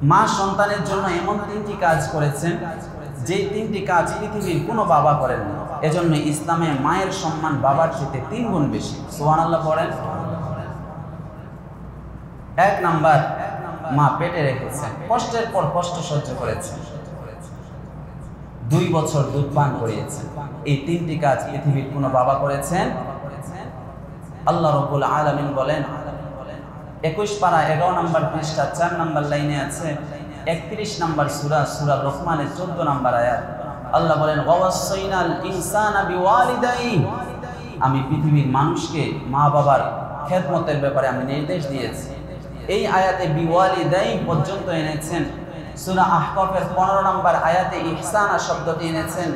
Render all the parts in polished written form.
মা সন্তানের জন্য এমন 3টি কাজ করেছেন যে 3টি কাজ পৃথিবীর কোনো বাবা করেন না। এজন্য ইসলামে মায়ের সম্মান বাবার চেয়ে 3 গুণ বেশি। সুবহানাল্লাহ পড়েন। 1 নাম্বার, মা পেটে রেখেছেন, কষ্টের পর কষ্ট সহ্য করেছেন, 2 বছর দুধ পান করিয়েছেন। এই 3টি কাজ পৃথিবীর কোনো বাবা করেছেন? আল্লাহ রাব্বুল আলামিন বলেন 21 পারা 11 নম্বর পৃষ্ঠা 4 নম্বর লাইনে আছে 31 নম্বর সূরা লোকমানের 14 নম্বর আয়াত। আল্লাহ বলেন ওয়াসাইনাল ইনসানা বিওয়ালিদাইহি, আমি পৃথিবীর মানুষকে মা বাবার খেদমতের ব্যাপারে আমি নির্দেশ দিয়েছি। এই আয়াতে বিওয়ালিদাইহি পর্যন্ত এনেছেন। সূরা আহকাফের 15 নম্বর আয়াতে ইহসানা শব্দটি এনেছেন।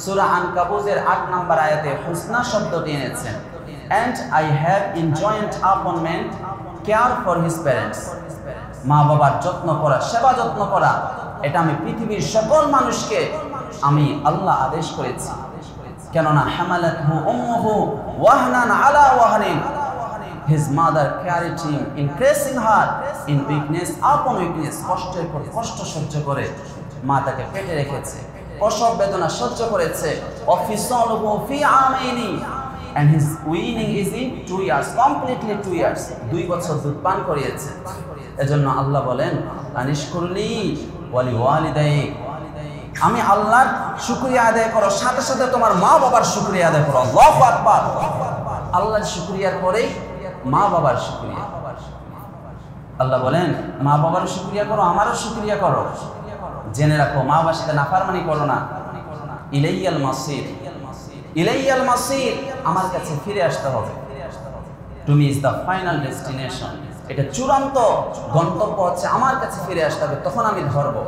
সূরা আনকাবুতের 8 নম্বর আয়াতে হুসনা শব্দটি এনেছেন। And I have enjoined upon man care for his parents, মা বাবার যত্ন করা, সেবা যত্ন করা, এটা আমি পৃথিবীর সকল মানুষকে আমি আল্লাহ আদেশ করেছি। কেননা হামালাতহু উম্মুহু ওয়াহনান আলা ওয়াহনিন, his mother carried him increasing her in weakness upon weakness, কষ্টের পর কষ্ট সহ্য করে মা তাকে পেটে রেখেছে, প্রসব বেদনা সহ্য করেছে। অফিসালুহু ফি আমাইনি, and his weaning is in 2 years, completely 2 years, 2 বছর দুধ পান করিয়েছে। এজন্য আল্লাহ বলেন আনিশকুরলি ওয়ালি ওয়ালিদাইক, আমি আল্লাহর শুকরিয়া আদায় করো, সাথে সাথে তোমার মা বাবার শুকরিয়া আদায় করো। আল্লাহু আকবার। আল্লাহর শুকরিয়ার পরেই মা বাবার শুকরিয়া। আল্লাহ বলেন মা বাবার শুকরিয়া করো, আমারও শুকরিয়া করো। জেনে রাখো মা বাবার সাথে নাফরমানি করো না। ইলাইয়াল মাসির, ইলাইয়াল মাসির, আমার কাছে ফিরে আসতে হবে। তুমি ইজ দ্য ফাইনাল ডেস্টিনেশন, এটা চূড়ান্ত গন্তব্য হচ্ছে আমার কাছে ফিরে আসতে হবে, তখন আমি ধরবো।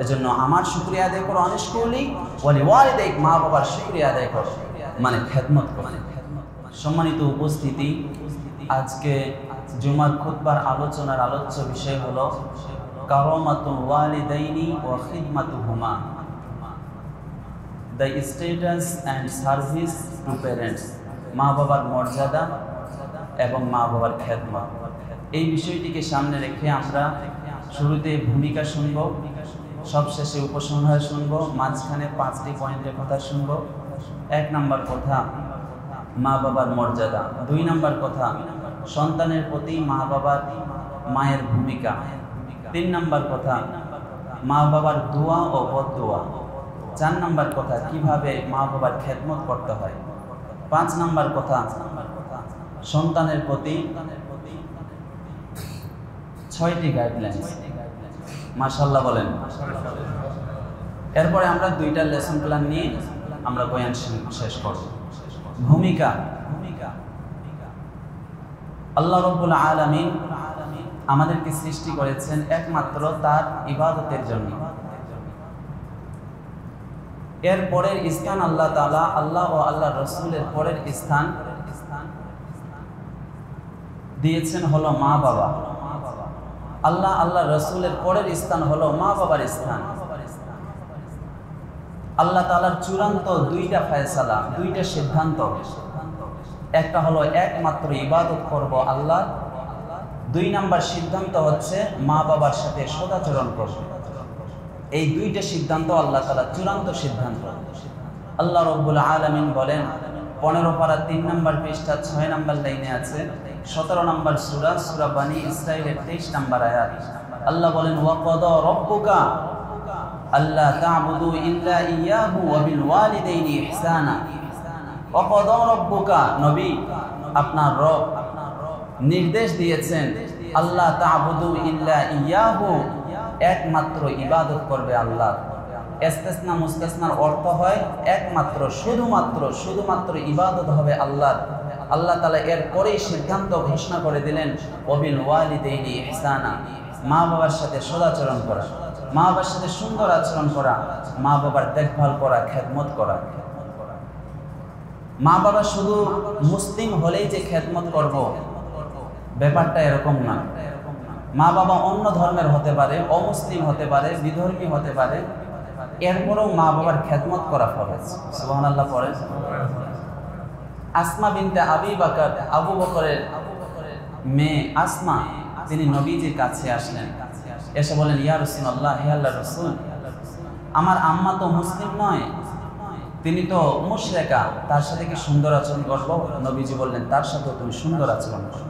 এজন্য আমার শুকরিয়া আদায় করো। আনিশকুরলি ওয়ালি ওয়ালিদাইক, মা বাবার শুকরিয়া আদায় করো, মানে খেদমত করো। সম্মানিত উপস্থিতি, আজকে জুমার খুতবার আলোচনার আলোচ্য বিষয় হলো কারামাতুল ওয়ালিদাইনি ওয়া খিদমাতুহুমা, the status and service to parents, মা বাবার মর্যাদা এবং মা বাবার খেদমত। এই বিষয়টিকে সামনে রেখে আমরা শুরুতে ভূমিকা শুনব, সবশেষে উপসংহার শুনব, মাঝখানে 5টি পয়েন্টের কথা শুনব। 1 নম্বর কথা মা বাবার মর্যাদা, 2 নম্বর কথা সন্তানের প্রতি মা বাবার মায়ের ভূমিকা, 3 নম্বর কথা মা বাবার দোয়া ও বদদোয়া, 4 নম্বর কথা কিভাবে মা বাবার খেদমত করতে হয়, 5 নম্বর কথা সন্তানের প্রতি 6টি গাইডলাইন। মাশাআল্লাহ বলেন। এরপরে আমরা 2টা লেসন প্ল্যান নিয়ে আমরা বয়ান শেষ করব। ভূমিকা। আল্লাহ রাব্বুল আলামিন আমাদেরকে সৃষ্টি করেছেন একমাত্র তার ইবাদতের জন্য। এর পরের স্থান আল্লাহ তাআলা, আল্লাহ ও আল্লাহর রাসূলের পরের স্থান দিয়েছেন হলো মা বাবা। আল্লাহ আল্লাহর রাসূলের পরের স্থান হলো মা বাবার স্থান। আল্লাহ তাআলার চূড়ান্ত 2টা ফয়সালা, 2টা সিদ্ধান্ত। একটা হলো একমাত্র ইবাদত করব আল্লাহ, 2 নম্বর সিদ্ধান্ত হচ্ছে মা বাবার সাথে সদাচরণ করব। এই 2টা সিদ্ধান্ত আল্লাহ তাআলা চূড়ান্ত সিদ্ধান্ত। আল্লাহ রাব্বুল আলামিন বলেন 15 পারা 3 নম্বর পৃষ্ঠা 6 নম্বর লাইনে আছে 17 নম্বর সূরা বানি ইসরাঈলের 23 নম্বর আয়াত। আল্লাহ বলেন ওয়া কাদা রাব্বুকা আল্লা তা'বুদু ইল্লা ইয়াহু ওয়া বিল ওয়ালিদাইনি ইহসানা। ওয়া কাদা রাব্বুকা, নবী আপনার রব নির্দেশ দিয়েছেন আল্লাহ তা'বুদু ইল্লা ইয়াহু, একমাত্র ইবাদত করবে আল্লাহ। ইস্তিসনা মুস্তাসনার অর্থ হয় একমাত্র, শুধুমাত্র ইবাদত হবে আল্লাহর। আল্লাহ তাআলা এর পরেই সিদ্ধান্ত ঘোষণা করে দিলেন ওয়াবিল ওয়ালিদাইনি ইহসানা, মা বাবার সাথে সদাচরণ করা, মা বাবার সাথে সুন্দর আচরণ করা, মা বাবার দেখভাল করা, খেদমত করা। মা বাবা শুধু মুসলিম হলেই যে খেদমত করব, ব্যাপারটা এরকম না। মা বাবা অন্য ধর্মের হতে পারে, অমুসলিম হতে পারে, বিধর্মী হতে পারে, এরপরেও মা বাবার খেদমত করা ফরজ। সুবহানাল্লাহ পড়েন। আসমা বিনতে আবু বকরের মেয়ে আসমা, তিনি নবীজির কাছে আসলেন। এসে বলেন, ইয়া রাসূলুল্লাহ, হে আল্লাহর রাসূল, আমার আম্মা তো মুসলিম নয়, তিনি তো মুশরিকা, তার সাথে কি সুন্দর আচরণ করব? নবীজি বললেন, তার সাথে তুমি সুন্দর আচরণ করো।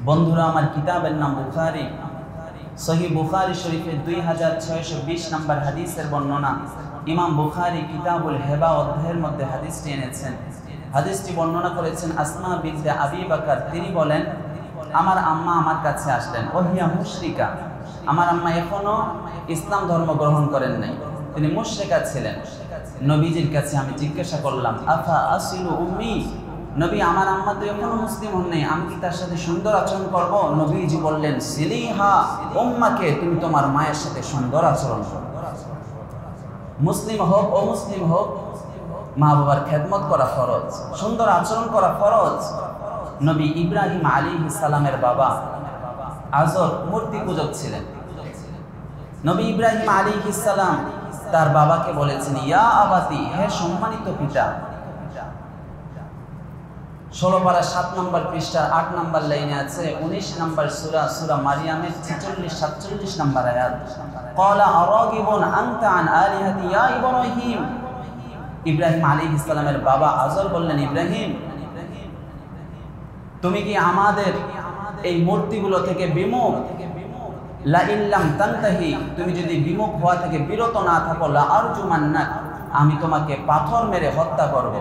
বন্ধুরা আমার, কিতাবের নাম বুখারী। সহিহ বুখারী শরীফের 2620 নম্বর হাদিসের বর্ণনা। ইমাম বুখারী কিতাবুল হেবা অধ্যায়ের মধ্যে হাদিসটি এনেছেন। হাদিসটি বর্ণনা করেছেন আসমা বিনতে আবি বকর। তিনি বলেন, আমার আম্মা আমার কাছে আসলেন, ওহিয়া মুশরিকা, আমার আম্মা এখনো ইসলাম ধর্ম গ্রহণ করেন নাই, তিনি মুশরিকা ছিলেন। নবীজির কাছে আমি জিজ্ঞাসা করলাম, আফা আসিলু উম্মি, নবী আমার আম্মা তো এখনো মুসলিম হন নাই, আমি কি তার সাথে সুন্দর আচরণ করব? নবীজি বললেন, সিলিহা, উম্মাকে তুমি তোমার মায়ের সাথে সুন্দর আচরণ করো। মুসলিম হোক অমুসলিম হোক, মা বাবার খেদমত করা ফরজ, সুন্দর আচরণ করা ফরজ। নবী ইব্রাহিম আলাইহিস সালামের বাবা আজর মূর্তি পূজক ছিলেন। নবী ইব্রাহিম আলাইহিস সালাম তার বাবাকে বলেছেন, ইয়া আবাতি, হে সম্মানিত পিতা। 16 পারা 7 নম্বর পৃষ্ঠার 8 নম্বর লাইনে আছে 19 নম্বর সূরা মারিয়ামের 46-47 নম্বর আয়াত। ক্বালা আরাগিবুন আনতা আন আলিহাতি ইয়া ইব্রাহিম। ইব্রাহিম আলাইহিস সালামের বাবা আজর বললেন, ইব্রাহিম, তুমি কি আমাদের এই মূর্তিগুলো থেকে বিমুখ? লা ইল্লাম তানতাহি, তুমি যদি বিমুখ হওয়া থেকে বিরত না থাকো, লা আরজুমান্নাক, আমি তোমাকে পাথর মেরে হত্যা করব।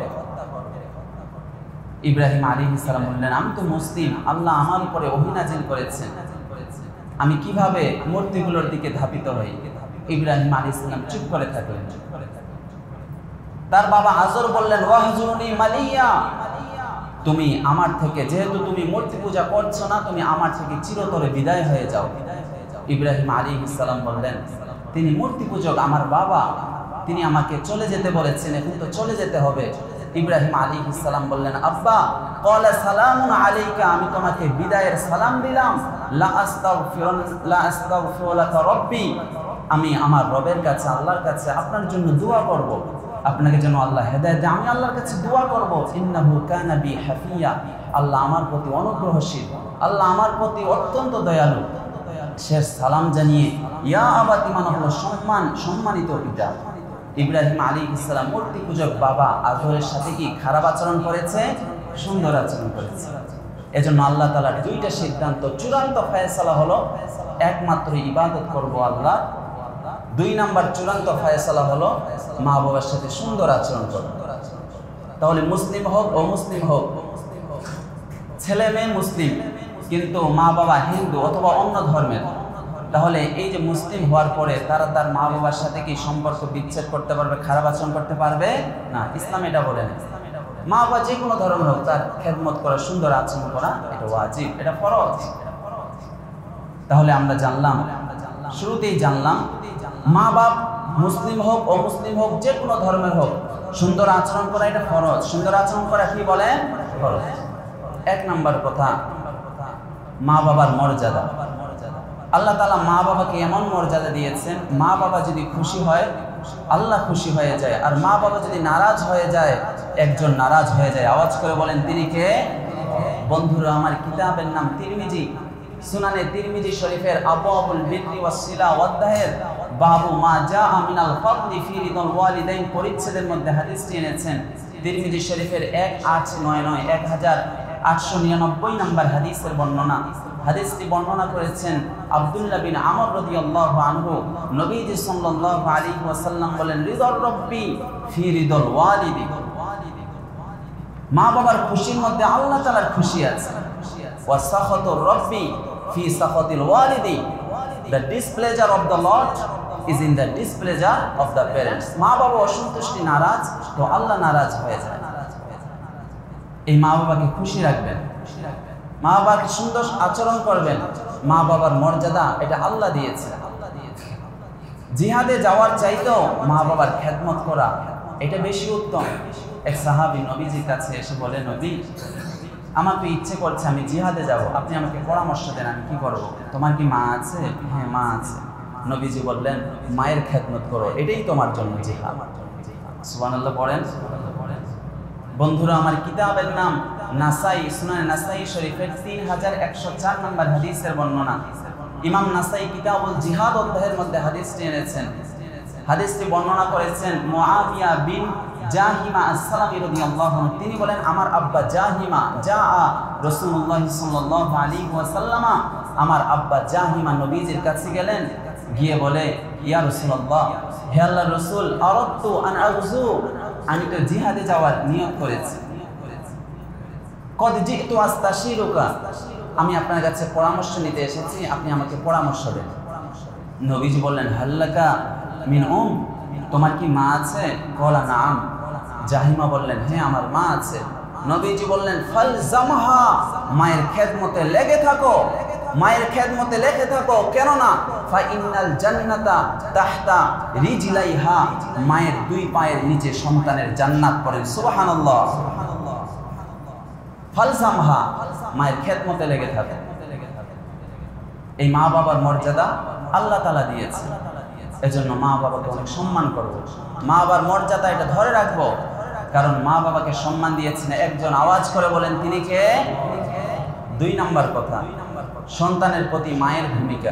ইব্রাহিম আলাইহিস সালাম বললেন, আমি তো মুসলিম, আল্লাহ আমার উপরে ওহী নাযিল করেছেন, আমি কিভাবে মূর্তিগুলোর দিকে ধাবিত হই? ইব্রাহিম আলাইহিস সালাম চুপ করে থাকলেন। তার বাবা আজর বললেন, ওয়াহজুরনি মালিয়া, তুমি আমার থেকে, যেহেতু তুমি মূর্তি পূজা করছো না, তুমি আমার থেকে চিরতরে বিদায় হয়ে যাও। ইব্রাহিম আলাইহিস সালাম বললেন, তিনি মূর্তি পূজক, আমার বাবা, তিনি আমাকে চলে যেতে বলেছেন, এখন তো চলে যেতে হবে। ইব্রাহিম আলাইহিস সালাম বললেন, আব্বা, ক্বালা সালামুন আলাইকা, আমি তোমাকে বিদায়ের সালাম দিলাম। লা আস্তাগফিরু লাকা রাব্বি, আমি আমার রবের কাছে, আল্লাহর কাছে আপনার জন্য দোয়া করব, আপনাকে যেন আল্লাহ হেদায়েত দেয়, আমি আল্লাহর কাছে দোয়া করব। ইন্নাহু কানা বি হাফিয়া, আল্লাহ আমার প্রতি অনুগ্রহশীল, আল্লাহ আমার প্রতি অত্যন্ত দয়ালু। শেষ সালাম জানিয়ে ইয়া আবাতি মানে হলো সম্মানিত পিতা। ইব্রাহিম আলাইহিস সালাম মূর্তি পূজক বাবা আজরের সাথে কি খারাপ আচরণ করেছে? সুন্দর আচরণ করেছে। এজন্য আল্লাহ তাআলার দুইটা সিদ্ধান্ত, চূড়ান্ত ফয়সালা হলো একমাত্র ইবাদত করব আল্লাহ। 2 নাম্বার চূড়ান্ত ফয়সালা হলো মা বাবার সাথে সুন্দর আচরণ করব। তাহলে মুসলিম হোক অমুসলিম হোক, ছেলে মেয়ে মুসলিম কিন্তু মা বাবা হিন্দু অথবা অন্য ধর্মের, তাহলে এই যে মুসলিম হওয়ার পরে তারা তার মা বাবার সাথে কি সম্পর্ক বিচ্ছেদ করতে পারবে, খারাপ আচরণ করতে পারবে না? ইসলাম এটা বলে না। মা বাবা যে কোনো ধর্মের হোক, তার খেদমত করা, সুন্দর আচরণ করা, এটা ওয়াজিব, এটা ফরজ। তাহলে আমরা জানলাম, শুরুতেই জানলাম, মা বাপ মুসলিম হোক অমুসলিম হোক, যে কোনো ধর্মের হোক, সুন্দর আচরণ করা এটা ফরজ। সুন্দর আচরণ করা কি বলেন? ফরজ। 1 নাম্বার কথা, মা বাবার মর্যাদা। আল্লাহ তাআলা মা বাবাকে এমন মর্যাদা দিয়েছেন, মা বাবা যদি খুশি হয় আল্লাহ খুশি হয়ে যায়, আর মা বাবা যদি নারাজ হয়ে যায় একজন নারাজ হয়ে যায়। আওয়াজ করে বলেন, তিনি কে? বন্ধুরা আমার, কিতাবের নাম তিরমিজি, সুনানে তিরমিজি শরীফের আবওয়াবুল বিররি ওয়াস সিলা অধ্যায়ের বাবু মা জাআ মিনাল ফাদলি ফি রিদাল ওয়ালিদাইন পরিচ্ছেদের মধ্যে হাদিসটি এনেছেন। তিরমিজি শরীফের 1899 নম্বর হাদিসের বর্ণনা। হাদিসটি বর্ণনা করেছেন আব্দুল্লাহ বিন আমর রাদিয়াল্লাহু আনহু। নবীজি সাল্লাল্লাহু আলাইহি ওয়াসাল্লাম বলেন, রিদার রাব্বি ফি রিদাল ওয়ালিদি, মা বাবার খুশির মধ্যে আল্লাহ তাআলার খুশি আছে। ওয়া সাখাতুর রাব্বি ফি সাখাতিল ওয়ালিদি, the displeasure of the Lord is in the displeasure of the parents. মা বাবা অসন্তুষ্টি, নারাজ, তো আল্লাহ নারাজ হয়ে যায়। এই মা বাবাকে খুশি রাখবেন, মা বাবাকে সুন্দর আচরণ করবেন। মা বাবার মর্যাদা এটা আল্লাহ দিয়েছে। জিহাদে যাওয়ার চাইতেও মা বাবার খেদমত করা এটা বেশি উত্তম। এক সাহাবী নবীজির কাছে এসে বলে, নবী, আমার তো ইচ্ছে করছে আমি জিহাদে যাব, আপনি আমাকে পরামর্শ দেন, আমি কি করব? তোমার কি মা আছে? হ্যাঁ, মা আছে। নবীজি বললেন, মায়ের খেদমত করো, এটাই তোমার জন্য জিহাদ। সুবহানাল্লাহ পড়েন। বন্ধুরা আমার, কিতাবের নাম নাসাই, সুনানে নাসাই শরীফের 3104 নম্বর হাদিসের বর্ণনা। ইমাম নাসাই কিতাবুল জিহাদ অধ্যায়ের মধ্যে হাদিসটি এনেছেন। হাদিসটি বর্ণনা করেছেন মুআবিয়া বিন জাহিমা আস-সালামি রাদিয়াল্লাহু আনহু। তিনি বলেন, আমার আব্বা জাহিমা রাসূলুল্লাহ সাল্লাল্লাহু আলাইহি ওয়াসাল্লাম, আমার আব্বা জাহিমা নবীজির কাছে গেলেন, গিয়ে বলে, ইয়া রাসূলুল্লাহ, হে আল্লাহর রাসূল, আরাদতু আন আগজু, আমি তো জিহাদে যাওয়ার নিয়ত করেছি। কদ জিতু আস্তাশিরুকা, আমি আপনার কাছে পরামর্শ নিতে এসেছি, আপনি আমাকে পরামর্শ দেন। নবীজি বললেন, হাল্লাকা মিন তোমার কি মা আছে? কলা নাম। জাহিমা বললেন, হ্যাঁ আমার মা আছে। নবীজি বললেন, ফালজামহা, মায়ের খেদমতে লেগে থাকো, মায়ের খেদমতে লেগে থাকো, কেননা ফাইনাল জান্নাতা তাহতা রিজলাইহা, মায়ের দুই পায়ের নিচে সন্তানের জান্নাত। পড়েন সুবহানাল্লাহ। ফালজামহা, মায়ের খেদমতে লেগে থাকো। এই মা বাবার মর্যাদা আল্লাহ তাআলা দিয়েছে, এজন্য মা বাবাকে অনেক সম্মান করবো, মা বাবার মর্যাদা এটা ধরে রাখবো, কারণ মা বাবাকে সম্মান দিয়েছেন। একজন আওয়াজ করে বলেন, তিনি কে? 2 নাম্বার কথা, সন্তানের প্রতি মায়ের ভূমিকা।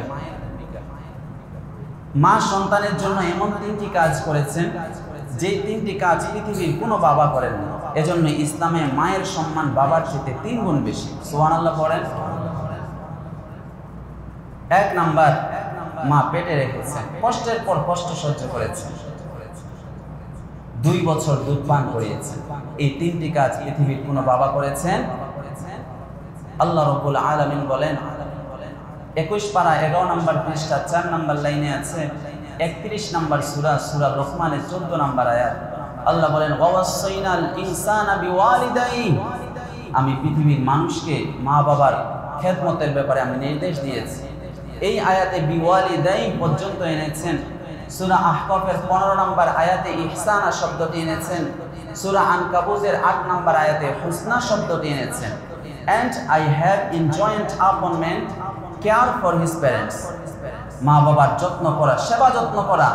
মা সন্তানের জন্য এমন 3টি কাজ করেছেন, যে 3টি কাজ পৃথিবীর কোনো বাবা করেন না। এজন্য ইসলামে মায়ের সম্মান বাবার চেয়ে 3 গুণ বেশি। সুবহানাল্লাহ পড়েন। 1 নাম্বার, মা পেটে রেখেছেন, কষ্টের পর কষ্ট সহ্য করেছেন, 2 বছর দুধ পান করিয়েছেন। এই 3টি কাজ পৃথিবীর কোনো বাবা করেছেন? আল্লাহ রাব্বুল আলামিন বলেন, 21 পারা 11 নম্বর পৃষ্ঠা 4 নম্বর লাইনে আছে, 31 নম্বর সূরা লোকমানের 14 নম্বর আয়াত। আল্লাহ বলেন, ওয়াসাইনাল ইনসানা বিওয়ালিদাইহি, আমি পৃথিবীর মানুষকে মা বাবার খেদমতের ব্যাপারে আমি নির্দেশ দিয়েছি। এই আয়াতে বিওয়ালিদাইহি পর্যন্ত এনেছেন। সূরা আহকাফের 15 নম্বর আয়াতে ইহসানা শব্দটি এনেছেন। সূরা আনকাবুতের 8 নম্বর আয়াতে হুসনা শব্দটি এনেছেন। And I have enjoined upon man care for his parents, মা বাবার যত্ন করা, সেবা যত্ন করা,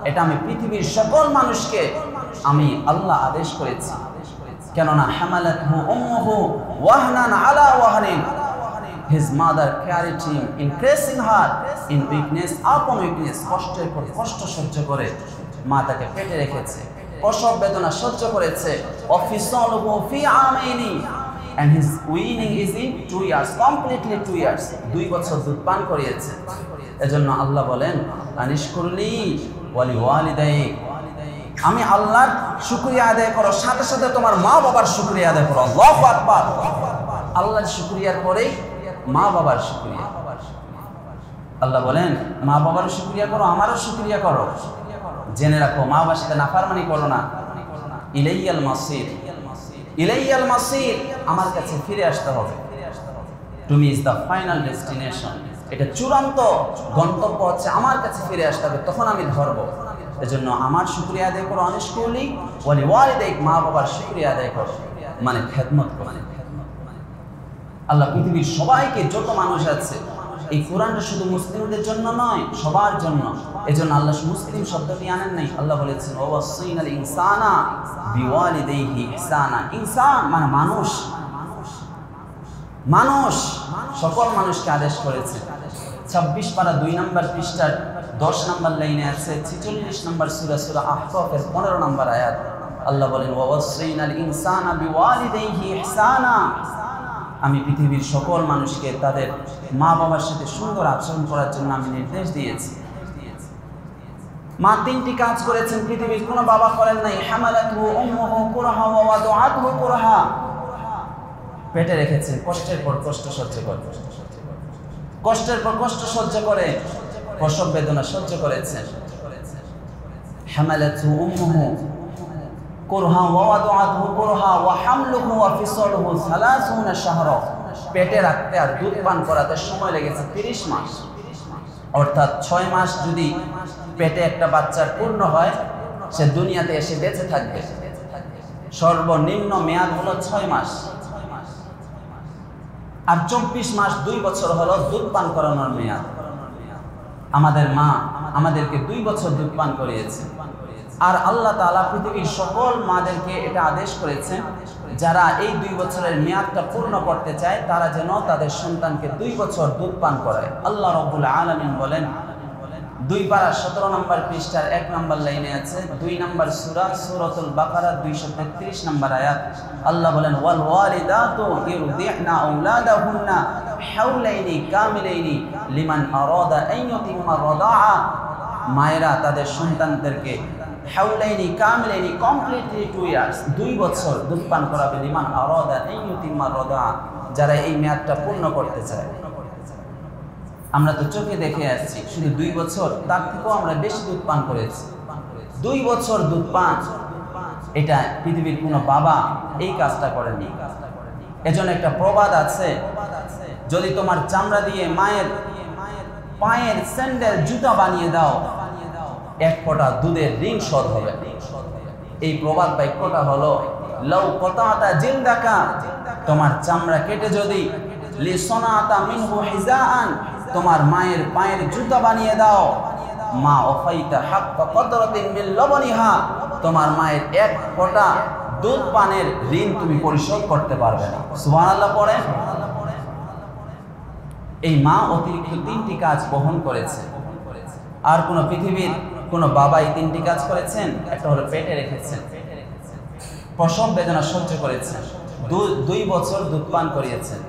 এটা আমি পৃথিবীর সকল মানুষকে আমি আল্লাহ আদেশ করেছি। কেননা হামালাতহু উম্মুহু ওয়াহনান আলা ওয়াহনিন, his mother carried him, increasing her in weakness upon weakness, কষ্টের পর কষ্ট সহ্য করে মা তাকে পেটে রেখেছে, প্রসব বেদনা সহ্য করেছে। অফিসালুহু ফি আমাইনি, and his weaning is in 2 years, completely 2 years, 2 বছর দুধ পান করিয়েছে। এজন্য আল্লাহ বলেন, আনিশকুরলি ওয়ালি ওয়ালিদাইক, আমি আল্লাহর শুকরিয়া আদায় করো, সাথে সাথে তোমার মা বাবার শুকরিয়া আদায় করো। আল্লাহু আকবার। আল্লাহর শুকরিয়ার পরেই মা বাবার শুকরিয়া। আল্লাহ বলেন, মা বাবার শুকরিয়া করো, আমারও শুকরিয়া করো। জেনে রাখো, মা বাবার সাথে নাফরমানি করো না। ইলাইয়াল মাসির, ইলাইয়াল মাসির, আমার কাছে ফিরে আসতে হবে। তুমি ইজ দ্য ফাইনাল ডেস্টিনেশন, এটা চূড়ান্ত গন্তব্য হচ্ছে আমার কাছে ফিরে আসতে হবে, তখন আমি ধরবো। এজন্য আমার শুকরিয়া আদায় করো, আনিশকুরলি ওয়ালি ওয়ালিদাইক, মা বাবার শুকরিয়া আদায় করো, মানে খেদমত করো। আল্লাহ পৃথিবীর সবাইকে, যত মানুষ আছে, এই কোরআনটা শুধু মুসলিমদের জন্য নয়, সবার জন্য। এজন্য আল্লাহ মুসলিম শব্দটি আনেন নাই। আল্লাহ বলেছেন, ওয়াসাইনাল ইনসানা বিওয়ালিদাইহি ইহসানা। ইনসান মানে মানুষ, মানুষ, সকল মানুষকে আদেশ করেছে। 26 পারা 2 নম্বর পৃষ্ঠার 10 নম্বর লাইনে আছে, 46 নম্বর সূরা আহকাফের 15 নম্বর আয়াত। আল্লাহ বলেন, ওয়াসাইনাল ইনসানা বিওয়ালিদাইহি ইহসানা, আমি পৃথিবীর সকল মানুষকে তাদের মা বাবার সাথে সুন্দর আচরণ করার জন্য আমি নির্দেশ দিয়েছি। মা 3টি কাজ করেছেন, পৃথিবীর কোনো বাবা করেন নাই। হামালাতহু উম্মুহু কুরহা ওয়া ওয়াদাআতহু কুরহা, পেটে রেখেছেন, কষ্টের পর কষ্ট সহ্য করে, কষ্টের পর কষ্ট সহ্য করে প্রসব বেদনা সহ্য করেছেন। হামালাতহু উম্মুহু কুরহা ওয়া ওয়াদাআতহু কুরহা ওয়া হামলুহু ওয়া ফিসালুহু 30 শাহরা, পেটে রাখতে আর দুধ পান করাতে সময় লেগেছে 30 মাস। অর্থাৎ 6 মাস যদি পেটে একটা বাচ্চার পূর্ণ হয়, সে দুনিয়াতে এসে বেঁচে থাকবে। সর্বনিম্ন মেয়াদ হলো 6 মাস। আর 24 মাস 2 বছর হলো দুধ পান করানোর মেয়াদ। আমাদের মা আমাদেরকে 2 বছর দুধ পান করিয়েছে। আর আল্লাহ তাআলা পৃথিবীর সকল মাদেরকে এটা আদেশ করেছেন যারা এই 2 বছরের মেয়াদটা পূর্ণ করতে চায় তারা যেন তাদের সন্তানকে 2 বছর দুধ পান করায়। আল্লাহ রাব্বুল আলামিন বলেন 2 পারা 17 নম্বর পৃষ্ঠার 1 নম্বর লাইনে আছে, 2 নম্বর সূরা সূরাতুল বাকারা 233 নম্বর আয়াত। আল্লাহ বলেন ওয়াল ওয়ালিদাতু ইরদি'না আওলাদাহুন্না হাওলাইনি কামিলাইনি লিমান আরাদা আন ইউতিম্মা রাদাআ। মায়েরা তাদের সন্তানদেরকে হাওলাইনি কামিলাইনি কমপ্লিটলি 2 ইয়ার্স 2 বছর দুধ পান করাবে, লিমান আরাদা আন ইউতিম্মা রাদাআ, যারা এই মেয়াদটা পূর্ণ করতে চায়। আমরা তো চোখে দেখে আসছি শুধু 2 বছর, তার থেকেও আমরা বেশি দুধ পান করেছি। 2 বছর দুধ পান, এটা পৃথিবীর কোনো বাবা এই কাজটা করেনি। এজন্য একটা প্রবাদ আছে, যদি তোমার চামড়া দিয়ে মায়ের পায়ের স্যান্ডেল জুতা বানিয়ে দাও, 1 ফোঁটা দুধের ঋণ শোধ হবে। এই প্রবাদ বাক্যটা হলো লাউ কতাতা জিলদাকা, তোমার চামড়া কেটে যদি লিসনাতা মিনহু হিজাআন, তোমার মায়ের পায়ের জুতা বানিয়ে দাও, মা ওয়াফাইতা হাক্কা কদরাতিন মিন লাবনিহা, তোমার মায়ের 1 ফোঁটা দুধ পানের ঋণ তুমি পরিশোধ করতে পারবে না। সুবহানাল্লাহ পড়েন। এই মা অতিরিক্ত 3টি কাজ বহন করেছে। আর কোন পৃথিবীর কোন বাবা এই 3টি কাজ করেছেন? একটা হলো পেটে রেখেছেন, প্রসব বেদনা সহ্য করেছেন, 2 বছর দুধ পান করিয়েছেন।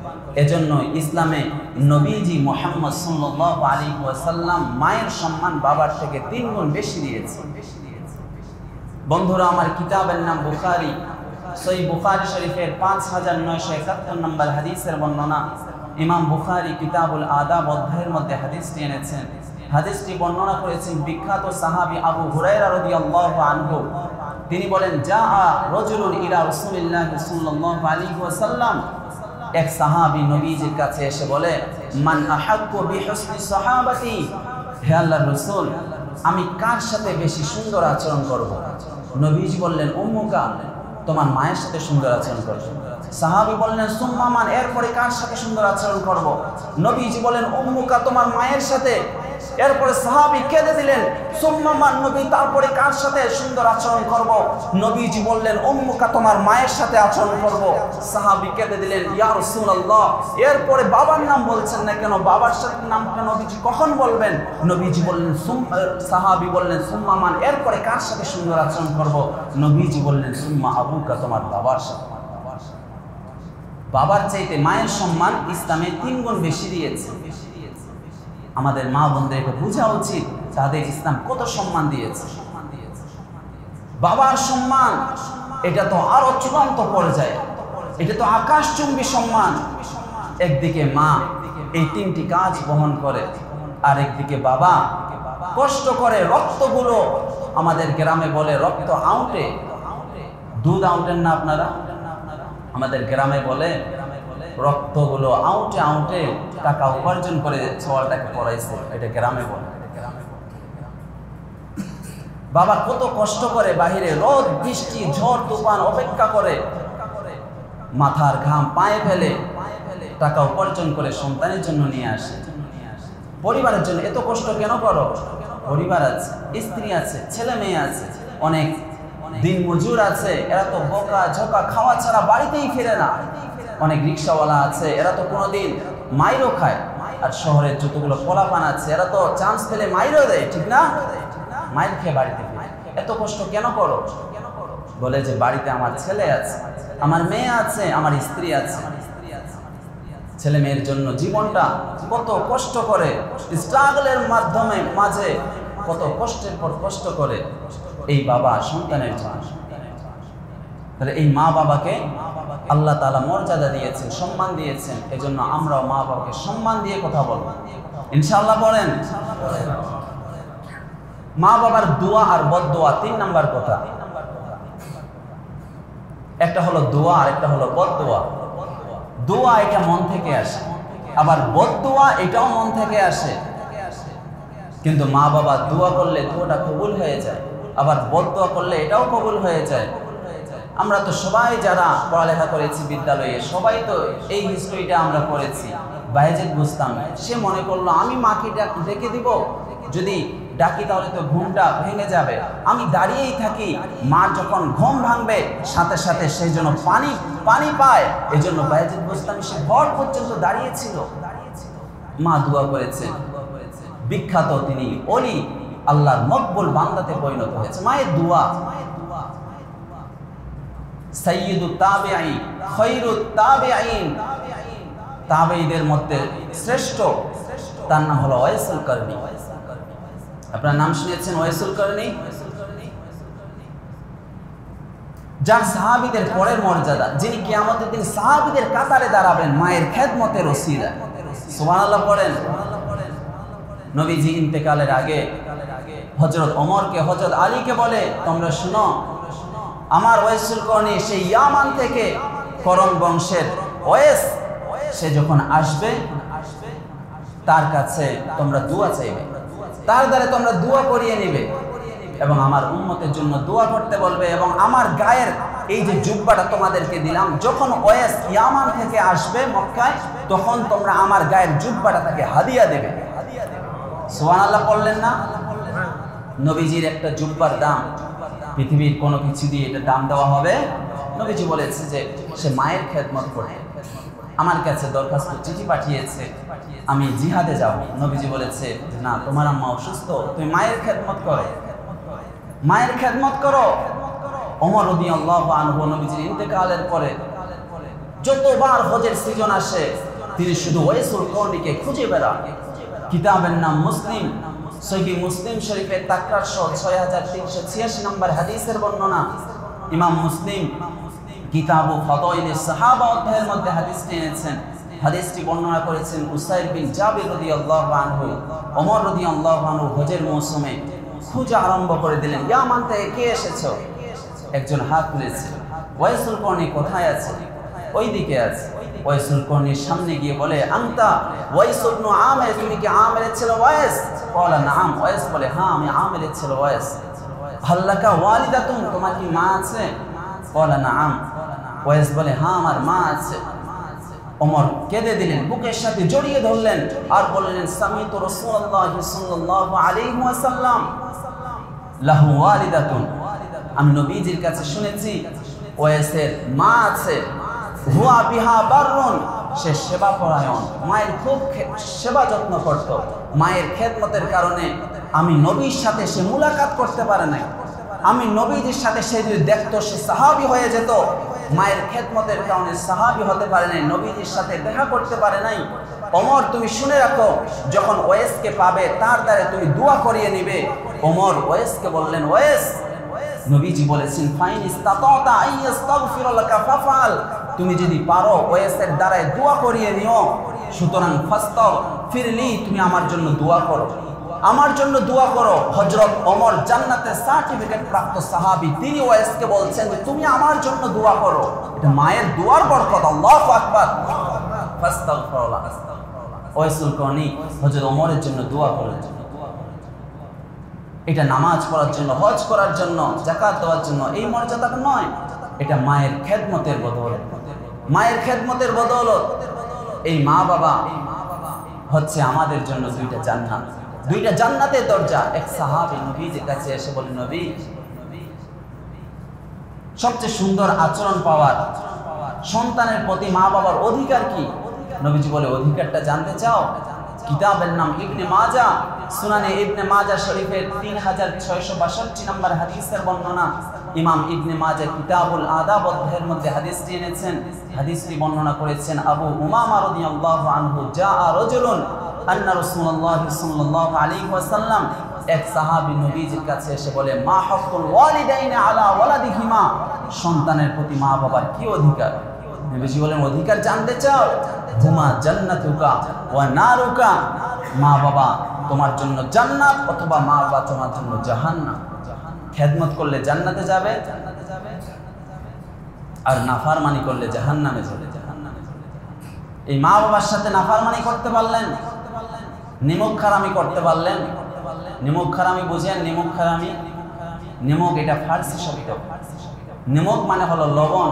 এজন্য ইসলামে নবীজি মুহাম্মদ সাল্লাল্লাহু আলাইহি ওয়াসাল্লাম মায়ের সম্মান বাবার থেকে 3 গুণ বেশি দিয়েছেন। বন্ধুরা, আমার কিতাবের নাম বুখারী, সহিহ বুখারী শরীফের 5971 নম্বর হাদিসের বর্ণনা। ইমাম বুখারী কিতাবুল আদাব অধ্যায়ের মধ্যে হাদিসটি এনেছেন। হাদিসটি বর্ণনা করেছেন বিখ্যাত সাহাবী আবু হুরায়রা রাদিয়াল্লাহু আনহু। তিনি বলেন জাআ রাজুলুন ইলা রাসূলিল্লাহি সাল্লাল্লাহু আলাইহি ওয়াসাল্লাম, এক সাহাবী নবীজির কাছে এসে বলে মান আহাক্কু বিহুসনি সাহাবাতি, হে আল্লাহর রাসূল, আমি কার সাথে বেশি সুন্দর আচরণ করব? নবীজি বললেন উম্মুকা, তোমার মায়ের সাথে সুন্দর আচরণ করব। সাহাবী বললেন সুম্মা মান, এরপরে কার সাথে সুন্দর আচরণ করব? নবীজি বলেন উম্মুকা, তোমার মায়ের সাথে। এরপরে সাহাবী কেঁদে দিলেন সুম্মা মান, নবী তারপরে কার সাথে সুন্দর আচরণ করব? নবীজি বললেন উম্মুকা, তোমার মায়ের সাথে আচরণ করব। সাহাবী কেঁদে দিলেন ইয়া রাসূলুল্লাহ, এরপরে বাবার নাম বলছেন না কেন? বাবার সাথে নামটা নবীজি কখন বলবেন? নবীজি বললেন সাহাবী বললেন সুম্মা মান, এরপরে কার সাথে সুন্দর আচরণ করব? নবীজি বললেন সুম্মা আবুকা, তোমার বাবার সাথে। বাবার চাইতে মায়ের সম্মান ইসলামে 3 গুণ বেশি দিয়েছে। আমাদের মা বোনদেরকে বোঝা উচিত তাদের ইসলাম কত সম্মান দিয়েছে। বাবার সম্মান এটা তো আরো চূড়ান্ত পর্যায়ে, এটা তো আকাশচুম্বী সম্মান। একদিকে মা এই 3টি কাজ বহন করে, আর একদিকে বাবা কষ্ট করে রক্তগুলো, আমাদের গ্রামে বলে রক্ত আউটে, দুধ আউটেন না আপনারা? আমাদের গ্রামে বলে রক্তগুলো আউটে আউটে টাকা উপার্জন করে ছোয়ালটাকে পড়াইছে, এটা গ্রামে বলে। বাবা কত কষ্ট করে বাহিরে রোদ বৃষ্টি ঝড় তুফান অপেক্ষা করে, মাথার ঘাম পায়ে ফেলে টাকা উপার্জন করে সন্তানের জন্য নিয়ে আসে, পরিবারের জন্য। এত কষ্ট কেন করো? পরিবার আছে, স্ত্রী আছে, ছেলে মেয়ে আছে, অনেক দিন মজুর আছে, এরা তো বোকা ঝোকা খাওয়া ছাড়া বাড়িতেই ফিরে না। অনেক রিক্সাওয়ালা আছে, এরা তো কোনোদিন মাইরও খায়। আর শহরের যতগুলো পোলাপান আছে, এরা তো চান্স পেলে মাইরও দেয়, ঠিক না? মাইর খেয়ে বাড়িতে ফিরে। এত কষ্ট কেন করো? বলে যে বাড়িতে আমার ছেলে আছে, আমার মেয়ে আছে, আমার স্ত্রী আছে। ছেলে মেয়ের জন্য জীবনটা কত কষ্ট করে, স্ট্রাগলের মাধ্যমে মাঝে কত কষ্টের পর কষ্ট করে এই বাবা সন্তানের জন্য। তাহলে এই মা বাবাকে আল্লাহ তাআলা মর্যাদা দিয়েছেন, সম্মান দিয়েছেন। এজন্য আমরাও মা বাবাকে সম্মান দিয়ে কথা বলব ইনশাআল্লাহ। বলেন মা বাবার দোয়া আর বদদোয়া 3 নাম্বার কথা। একটা হলো দোয়া আর একটা হলো বদদোয়া। দোয়া এটা মন থেকে আসে, আবার বদদোয়া এটাও মন থেকে আসে। কিন্তু মা বাবা দোয়া করলে দোয়াটা কবুল হয়ে যায়, আবার বদদোয়া করলে এটাও কবুল হয়ে যায়। আমরা তো সবাই যারা পড়ালেখা করেছি বিদ্যালয়ে, সবাই তো এই হিস্ট্রিটা আমরা পড়েছি। বাইজিদ বুস্তামি সে মনে করলো আমি মাকে ডেকে দিব, যদি ডাকি তাহলে তো ঘুমটা ভেঙে যাবে, আমি দাঁড়িয়েই থাকি, মা যখন ঘুম ভাঙবে সাথে সাথে সেই জন্য পানি পায়, এই জন্য বায়েজিদ বোস্তামী সে ভর পর্যন্ত দাঁড়িয়েছিল। মা দোয়া করেছেন, বিখ্যাত তিনি ওলি, আল্লাহর মকবুল বান্দাতে পরিণত হয়েছে মায়ের দোয়া। সাইয়্যিদুত তাবিঈন, খায়রুত তাবিঈন, তাবেঈদের মধ্যে শ্রেষ্ঠ, তার নাম হলো ওয়াইসুল কারনী। আপনার নাম শুনেছেন ওয়াইসুল কারনী? যার সাহাবীদের পরের মর্যাদা, যিনি কিয়ামতের দিন সাহাবীদের কাতারে দাঁড়াবেন মায়ের খেদমতের ওসিলায়। সুবহানাল্লাহ পড়েন। নবীজি ইন্তেকালের আগে হযরত ওমরকে, হযরত আলীকে বলে, তোমরা শুনো, আমার ওয়াইসুল কারনী সেই ইয়ামান থেকে করণ বংশের ওয়াইস, সে যখন আসবে তার কাছে তোমরা দোয়া চাইবে, তার দ্বারা তোমরা দোয়া করিয়ে নেবে এবং আমার উম্মতের জন্য দোয়া করতে বলবে, এবং আমার গায়ের এই যে জুব্বাটা তোমাদেরকে দিলাম, যখন ওয়াইস ইয়ামান থেকে আসবে মক্কায়, তখন তোমরা আমার গায়ের জুব্বাটা তাকে হাদিয়া দেবে। সুবহানাল্লাহ পড়লেন না? নবীজির একটা জুব্বার দাম পৃথিবীর কোনো কিছু দিয়ে এটা দাম দেওয়া হবে? নবীজি বলেছে যে সে মায়ের খেদমত করে, আমার কাছে দরখাস্ত চিঠি পাঠিয়েছে, আমি জিহাদে যাব। নবীজি বলেছে না, তোমার আম্মা অসুস্থ, তুমি মায়ের খেদমত করো, মায়ের খেদমত করো। ওমর রাদিয়াল্লাহু আনহু নবীজির ইন্তেকালের পরে যতবার হজের সিজন আসে তিনি শুধু ওয়াইসুল কারনীকে খুঁজে বেড়ান। কিতাবের নাম মুসলিম, সহিহ মুসলিম শরীফের তাকরার 6386 নম্বর হাদিসের বর্ণনা। ইমাম মুসলিম কিতাবু ফাদাইলিস সাহাবা অধ্যায়ের মধ্যে হাদিসটি এনেছেন। হাদিসটি বর্ণনা করেছেন উসাইদ বিন জাবির রাদিয়াল্লাহু আনহু। ওমর রাদিয়াল্লাহু আনহু হজের মৌসুমে খোঁজা আরম্ভ করে দিলেন, ইয়ামান থেকে কে এসেছো? একজন হাত তুলেছে, ওয়াইসুল কারনী কোথায় আছে? ওই দিকে আছে। ওয়াইসুল কারনীর সামনে গিয়ে বলে, আনতা ওয়াইস ইবনে আমির, তুমি কি আমিরের ছেলে ওয়াইস? বলে নাম। ওয়াইস বলে, হ্যাঁ আমি আমিরের ছেলে ওয়াইস। হাল্লাকা ওয়ালিদাতুন, তোমার কি মা আছে? বলে নাম। ওয়াইস বলে, হ্যাঁ আমার মা আছে। ওমর কেঁদে দিলেন, বুকের সাথে জড়িয়ে ধরলেন আর বললেন, সামিতু রাসূলুল্লাহ সাল্লাল্লাহু আলাইহি ওয়াসাল্লাম লাহু ওয়ালিদাতুন, আমি নবীজির কাছে শুনেছি ওয়াইসের মা আছে, হুয়া বিহা বাররুন, সে সেবা পরায়ণ, মায়ের খুব সেবা যত্ন করত। মায়ের খেদমতের কারণে আমি নবীর সাথে সে মুলাকাত করতে পারে নাই, আমি নবীজির সাথে সে যদি দেখতো সে সাহাবী হয়ে যেত। মায়ের খেদমতের কারণে সাহাবী হতে পারে নাই, নবীজির সাথে দেখা করতে পারে নাই। ওমর তুমি শুনে রাখো, যখন ওয়াইসকে পাবে তার দ্বারা তুমি দোয়া করিয়ে নিবে। ওমর ওয়াইসকে বললেন, ওয়াইস, নবীজি বলেছেন, ফাইন ইসতাতাতা আইয়াস্তাগফির লাকা ফাফআল, তুমি যদি পারো ওয়াইসের দ্বারায় দোয়া করিয়ে নিও, সুতরাং ফাস্তাগফিরলি, তুমি আমার জন্য দোয়া করো, আমার জন্য দোয়া করো। হযরত ওমর জান্নাতের সার্টিফিকেট প্রাপ্ত সাহাবী, তিনি ওয়াইসকে বলছেন যে তুমি আমার জন্য দোয়া করো। এটা মায়ের দোয়ার বরকত। আল্লাহু আকবার। ফাস্তাগফিরুল্লাহ। ওয়াইসুল কারনী হযরত ওমরের জন্য দোয়া করেন। এটা নামাজ পড়ার জন্য, হজ করার জন্য, যাকাত দেওয়ার জন্য এই মর্যাদা নয়, এটা মায়ের খেদমতের বদৌলত। মায়ের খেদমতের বদৌলত এই মা বাবা হচ্ছে আমাদের জন্য দুইটা জান্নাত, দুইটা জান্নাতের দরজা। এক সাহাবী নবীজির কাছে এসে বলেন, নবী, সবচেয়ে সুন্দর আচরণ পাওয়ার সন্তানের প্রতি মা বাবার অধিকার কি? নবীজি বলে, অধিকারটা জানতে চাও? কিতাবের নাম ইবনে মাজা, সুনানে ইবনে মাজা শরীফের 3662 নম্বর হাদিসের বর্ণনা। ইমাম ইবনে মাজা কিতাবুল আদাব অধ্যায়ের মধ্যে হাদিসটি এনেছেন। হাদিসটি বর্ণনা করেছেন আবু উমামা রাদিয়াল্লাহু আনহু, জাআ রাজুলুন আন্না রাসূলুল্লাহ সাল্লাল্লাহু আলাইহি ওয়াসাল্লাম, এক সাহাবী নবীজির কাছে এসে বলে, মা হাক্কুল ওয়ালিদাইনি আলা ওয়ালাদিহিমা, সন্তানের প্রতি মা বাবার কি অধিকার? নবীজি বলেন, অধিকার জানতে চাও? হুমা জান্নাতুকা ওয়া নারুকা, মা বাবা তোমার জন্য জান্নাত অথবা মা বাবা তোমার জন্য জাহান্নাম। খেদমত করলে জান্নাতে যাবে আর নাফরমানি করলে জাহান্নামে যাবে। এই মা বাবার সাথে নাফরমানি করতে পারলেন, নিমক খারামি করতে পারলেন। নিমক খারামি বুঝেন? নিমক খারামি, নিমক এটা ফার্সি শব্দ। নিমক মানে হলো লবণ,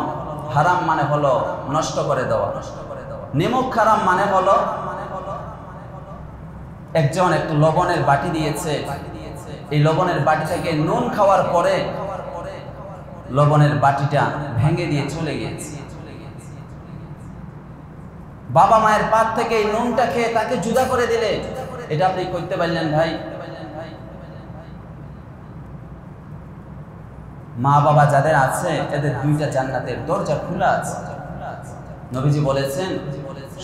হারাম মানে হলো নষ্ট করে দেওয়া। নিমক খারাম মানে হলো একজন একটু লবণের বাটি দিয়েছে, এই লবণের বাটি থেকে নুন খাওয়ার পরে লবণের বাটিটা ভেঙে দিয়ে চলে গিয়েছে। বাবা মায়ের পাত থেকে এই নুনটা খেয়ে তাকে জুদা করে দিলে, এটা আপনি করতে পারলেন ভাই? মা বাবা যাদের আছে এদের দুইটা জান্নাতের দরজা খোলা আছে। নবীজি বলেছেন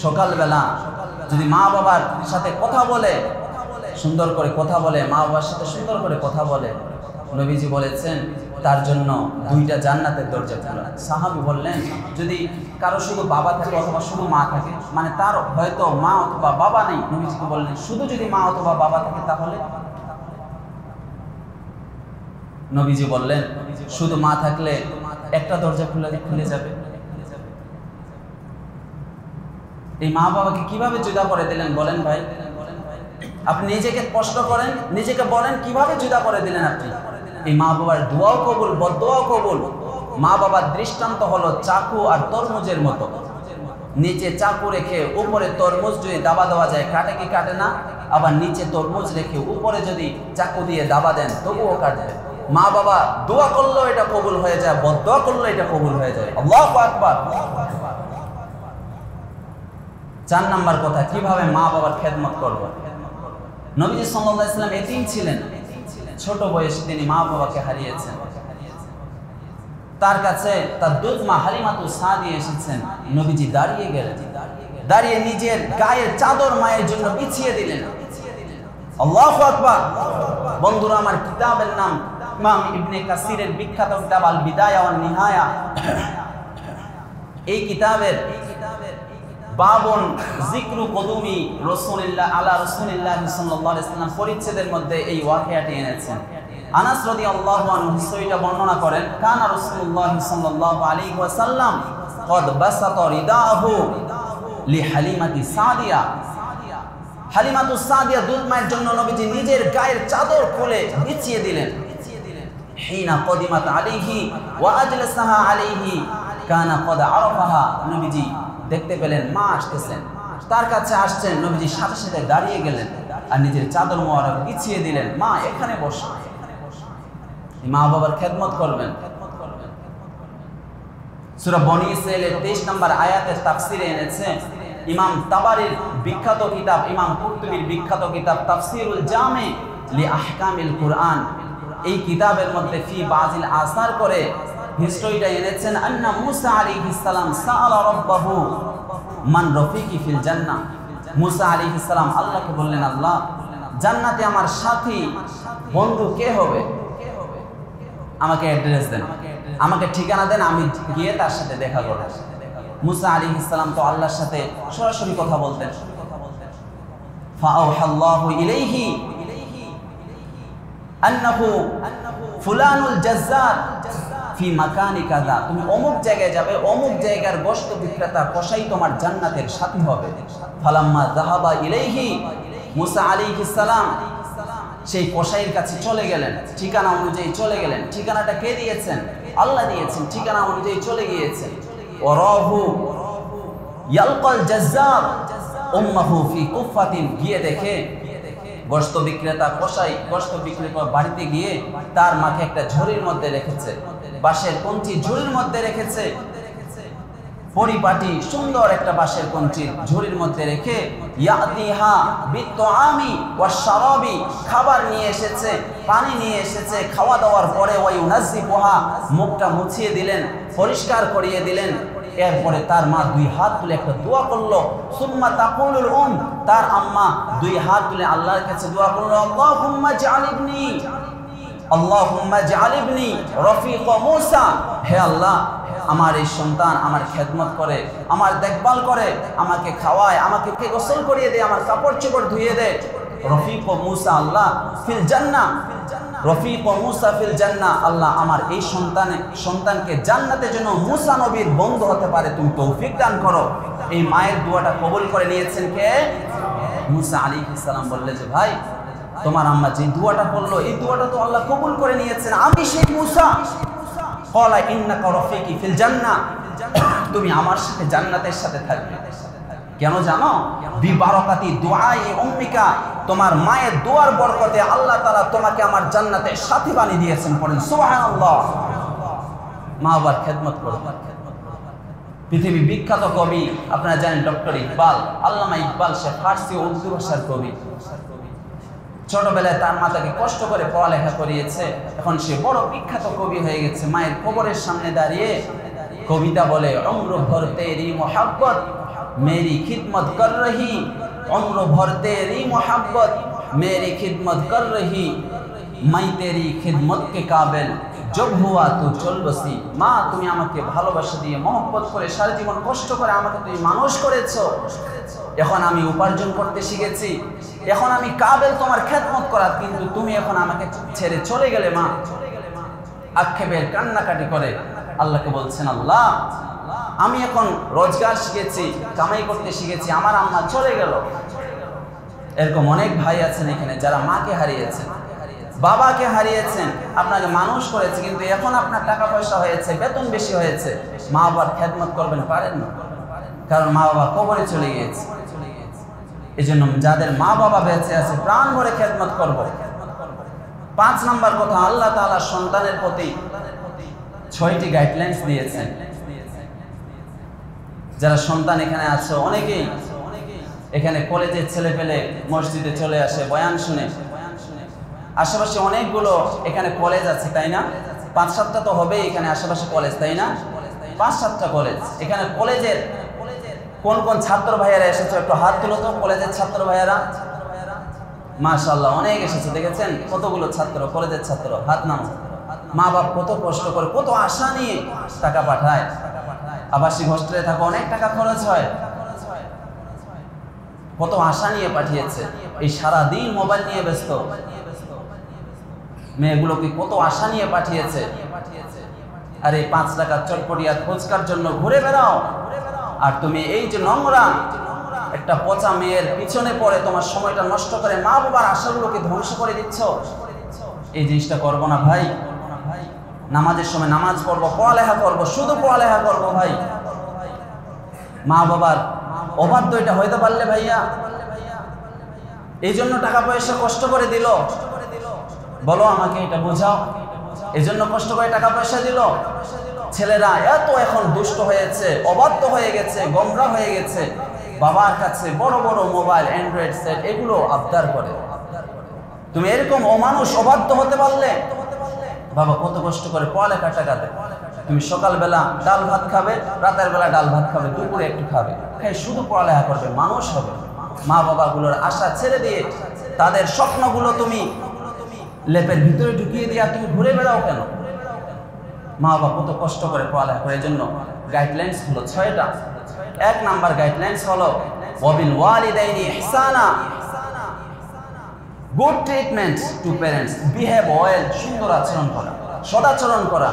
সকালবেলা যদি মা বাবার সাথে কথা বলে, সুন্দর করে কথা বলে, মা বাবার সাথে সুন্দর করে কথা বলে, নবীজি বলেছেন তার জন্য দুইটা জান্নাতের দরজা খোলা। সাহাবী বললেন যদি কারো শুধু বাবা থাকে অথবা শুধু মা থাকে, মানে তার হয়তো মা অথবা বাবা নেই, নবীজিকে বললেন শুধু যদি মা অথবা বাবা থাকে তাহলে? নবীজি বললেন শুধু মা থাকলে একটা দরজা খুলে যাবে। এই মা বাবাকে কিভাবে জুদা করে দিলেন বলেন ভাই? আপনি নিজেকে কষ্ট করেন, নিজেকে বলেন কিভাবে জুদা করে দিলেন আপনি? এই মা বাবার দোয়াও কবুল, বদদোয়াও কবুল। মা বাবার দৃষ্টান্ত হলো চাকু আর তরমুজের মতো। নিচে চাকু রেখে উপরে তরমুজ যদি দাবা দেওয়া যায় কাটে কি কাটে না? আবার নিচে তরমুজ রেখে উপরে যদি চাকু দিয়ে দাবা দেন তবুও কাটবে। মা বাবা দোয়া করলেও এটা কবুল হয়ে যায়, বদদোয়া করলেও এটা কবুল হয়ে যায়। আল্লাহু আকবার। 4 নাম্বার কথা, কিভাবে মা বাবার খেদমত করব। নবীজি সাল্লাল্লাহু আলাইহি ওয়াসাল্লাম এতিম ছিলেন, ছোট বয়সে তিনি মা বাবাকে হারিয়েছেন। তার কাছে তার দুধ মা হালিমাতুস সাদিয়া এসেছেন। নবীজি দাঁড়িয়ে গেলেন, দাঁড়িয়ে নিজের গায়ের চাদর মায়ের জন্য বিছিয়ে দিলেন। আল্লাহু আকবার। বন্ধুরা আমার, কিতাবের নাম ইমাম ইবনে কাসিরের বিখ্যাত কিতাব আল বিদায়া ওয়ান নিহায়া। এই কিতাবের বাবুন যিকরু কুদুমি রাসূলিল্লাহ আলা রাসূলিল্লাহ সাল্লাল্লাহু আলাইহি ওয়াসাল্লাম পরিচ্ছেদের মধ্যে এই ওয়াকিয়াটি এনেছেন। আনাস রাদিয়াল্লাহু আনহু হিস্ট্রিটা বর্ণনা করেন, কানা রাসূলুল্লাহ সাল্লাল্লাহু আলাইহি ওয়াসাল্লাম কদ বাসাতা রিদাহু লি হালিমাতি সাদিয়া। হালিমাতুস সাদিয়া দুধ মায়ের জন্য নবীজি নিজের গায়ের চাদর খুলে বিছিয়ে দিলেন। হিনা কদিমাত আলাইহি ওয়া আজলাসাহা আলাইহি কানা কদ আরাফাহা। নবীজি দেখতে পেলেন মা আসতেছেন, তার কাছে আসছেন, নবীজি সাথে সাথে দাঁড়িয়ে গেলেন আর নিজের চাদর মোবারক বিছিয়ে দিলেন, মা এখানে বসো। মা বাবার খেদমত করবেন। সূরা বনী ইসরাঈলের 23 নম্বর আয়াতের তাফসিরে এনেছে ইমাম তাবারির বিখ্যাত কিতাব, ইমাম কুরতুবীর বিখ্যাত কিতাব তাফসিরুল জামি লি আহকামিল কুরআন। এই কিতাবের মধ্যে ফি বাজিল আসার করে হিস্ট্রিটা এনেছেন আন্না মুসা আলাইহিস সালাম সাআলা রাব্বাহু মান রফিকি ফিল জান্নাহ। মুসা আলাইহিস সালাম আল্লাহকে বললেন, আল্লাহ জান্নাতে আমার সাথী বন্ধু কে হবে? আমাকে অ্যাড্রেস দেন, আমাকে ঠিকানা দেন, আমি গিয়ে তার সাথে দেখা করব। মুসা আলাইহিস সালাম তো আল্লাহর সাথে সরাসরি কথা বলতেন। ফাআওহাল্লাহু ইলাইহি আন্নাহু ফুলানুল জাজ্জার ফি মাকানি কাযা। তুমি অমুক জায়গায় যাবে, অমুক জায়গার গোশত বিক্রেতা কসাই তোমার জান্নাতের সাথী হবে। ফালাম্মা যাহাবা ইলাইহি, মুসা আলাইহিস সালাম সেই কসাইয়ের কাছে চলে গেলেন, ঠিকানা অনুযায়ী চলে গেলেন। ঠিকানাটা কে দিয়েছেন? আল্লাহ দিয়েছেন। ঠিকানা অনুযায়ী চলে গিয়েছেন। ওয়ারাহু ইয়ালকাল জাজ্জার উম্মাহু ফি কুফাতিন। গিয়ে দেখে গোশত বিক্রেতা কসাই গোশত বিক্রি করে বাড়িতে গিয়ে তার মাকে একটা ঝুড়ির মধ্যে রেখেছে, বাঁশের কঞ্চি ঝুড়ির মধ্যে রেখেছে। পরিপাটি সুন্দর একটা বাঁশের কঞ্চির ঝুড়ির মধ্যে রেখে ইয়াতিহা বিতআমি ওয়াশরাবি, খাবার নিয়ে এসেছে, পানি নিয়ে এসেছে। খাওয়া দাওয়ার পরে ওয়া ইউনাজ্জিবুহা, মুখটা মুছিয়ে দিলেন, পরিষ্কার করিয়ে দিলেন। এরপরে তার মা 2 হাত তুলে একটা দোয়া করলো। সুম্মা তাকুলুল তার আম্মা 2 হাত তুলে আল্লাহর কাছে দোয়া করলো, আল্লাহুম্মা জাআল ইবনি, আল্লাহুম্মা জাআল ইবনি রফিক মুসা। হে আল্লাহ, আমার এই সন্তান আমার খেদমত করে, আমার দেখভাল করে, আমাকে খাওয়ায়, আমাকে গোসল করিয়ে দেয়, আমার কাপড় চোপড় ধুইয়ে দেয়। রফিক মুসা আল্লাহ ফিল জান্নাহ, রফিক মুসা ফিল জান্নাহ। আল্লাহ আমার এই সন্তানকে জান্নাতের জন্য মুসা নবীর বন্ধু হতে পারে, তুমি তৌফিক দান করো। এই মায়ের দোয়াটা কবুল করে নিয়েছেন কে? মুসা আলাইহিস সালাম বললে যে ভাই, তোমার আম্মা যে দোয়াটা করলো এই দোয়াটা তো আল্লাহ কবুল করে নিয়েছেন, আমি সেই মুসা। ক্বালা ইন্নাকা রফিকি ফিল জান্নাহ, তুমি আমার সাথে জান্নাতের সাথে থাকবে। কেন জানো? বিবারকাতি দুআই উম্মিকা, তোমার মায়ের দোয়ার বরকতে আল্লাহ তাআলা তোমাকে আমার জান্নাতে সাথী বানিয়ে দিয়েছেন। পড়েন সুবহানাল্লাহ। মা বাবার খেদমত করো। পৃথিবী বিখ্যাত কবি আপনারা জানেন ডক্টর ইকবাল, আল্লামা ইকবাল, সে ফার্সি ও উর্দু ভাষার কবি। ছোটবেলায় তার মাতাকে কষ্ট করে পড়ালেখা করিয়েছে, এখন সে বড় বিখ্যাত কবি হয়ে গেছে। মায়ের কবরের সামনে দাঁড়িয়ে কবিতা বলে, উম্র ভর তেরি মোহাব্বত মেরি খিদমত কর রহি, उम्र भर तेरी मोहब्बत मेरी खिदमत कर रही, मैं तेरी खिदमत के काबिल जब हुआ तो चल बसी। মা তুমি আমাকে ভালোবাসা দিয়ে মহব্বত করে সারা জীবন কষ্ট করে আমাকে তুমি মানুষ করেছো, এখন আমি উপার্জন করতে শিখেছি, এখন আমি কাবিল তোমার খেদমত করার, কিন্তু তুমি এখন আমাকে ছেড়ে চলে গেলে। মা আক্ষেপের কান্নাকাটি করে আল্লাহকে বলছেন, আল্লাহ আমি এখন রোজগার শিখেছি, কামাই করতে শিখেছি, আমার আম্মা চলে গেল। এরকম অনেক ভাই আছেন এখানে যারা মাকে হারিয়েছেন, বাবাকে হারিয়েছেন, আপনাকে মানুষ করেছে, কিন্তু এখন আপনার টাকা পয়সা হয়েছে, বেতন বেশি হয়েছে, মা বাবার খেদমত করবেন পারেন না, কারণ মা বাবা কবরে চলে গিয়েছে। এই জন্য যাদের মা বাবা বেঁচে আছে প্রাণ ভরে খেদমত করব। 5 নম্বর কথা, আল্লাহ তাআলা সন্তানের প্রতি 6টি গাইডলাইন্স দিয়েছেন। যারা সন্তান এখানে আছে অনেকেই এখানে কলেজের ছেলে পেলে মসজিদে চলে আসে বয়ান শুনে। আশেপাশে অনেকগুলো এখানে কলেজ আছে, তাই না? 5-7টা তো হবেই এখানে আশেপাশে কলেজ, তাই না? 5-7টা কলেজ। এখানে কলেজের কোন কোন ছাত্র ভাইয়ারা এসেছে একটু হাত তুলো তো। কলেজের ছাত্র ভাইয়ারা মাশাআল্লাহ অনেক এসেছে, দেখেছেন কতগুলো ছাত্র, কলেজের ছাত্র, হাত নামো। মা বাপ কত কষ্ট করে, কত আশা নিয়ে টাকা পাঠায়। আবাসিক হোস্টেলে থাকা অনেক টাকা খরচ হয়, কত আশা নিয়ে পাঠিয়েছে। এই সারাদিন মোবাইল নিয়ে ব্যস্ত মেয়েগুলোকে কত আশা নিয়ে পাঠিয়েছে। আর এই 5 টাকার চটপটিয়া ফুচকার জন্য ঘুরে বেড়াও, আর তুমি এই যে নোংরা একটা পচা মেয়ের পিছনে পড়ে তোমার সময়টা নষ্ট করে মা বাবার আশাগুলোকে ধ্বংস করে দিচ্ছ। এই জিনিসটা করবো না ভাই। নামাজের সময় নামাজ পড়বো, পড়ালেখা করবো, শুধু পড়ালেখা করবো ভাই। মা বাবার অবাধ্য এটা হইতে পারলে ভাইয়া, এই জন্য টাকা পয়সা কষ্ট করে দিল, বলো আমাকে, এটা বোঝাও। এই জন্য কষ্ট করে টাকা পয়সা দিল। ছেলেরা এত এখন দুষ্ট হয়েছে, অবাধ্য হয়ে গেছে, গোমরা হয়ে গেছে, বাবার কাছে বড় বড় মোবাইল, অ্যান্ড্রয়েড সেট এগুলো আবদার করে। তুমি এরকম অমানুষ অবাধ্য হতে পারলে, বাবা কত কষ্ট করে পড়ালেখা টাকা দেয়, তুমি সকালবেলা ডাল ভাত খাবে, রাতের বেলা ডাল ভাত খাবে, দুপুরে একটু খাবে, শুধু পড়ালেখা করবে, মানুষ হবে। মা বাবাগুলোর আশা ছেড়ে দিয়ে তাদের স্বপ্নগুলো তুমি লেপের ভিতরে ঢুকিয়ে দিয়ে তুমি ঘুরে বেড়াও কেন? মা বাবা কত কষ্ট করে পড়ালেখা করে। এই জন্য গাইডলাইন্স হলো 6টা। 1 নাম্বার গাইডলাইন্স হলো ওয়াবিল ওয়ালিদাইনি ইহসানা, good treatment to parents, behave well, সুন্দর আচরণ করা, সদাচরণ করা।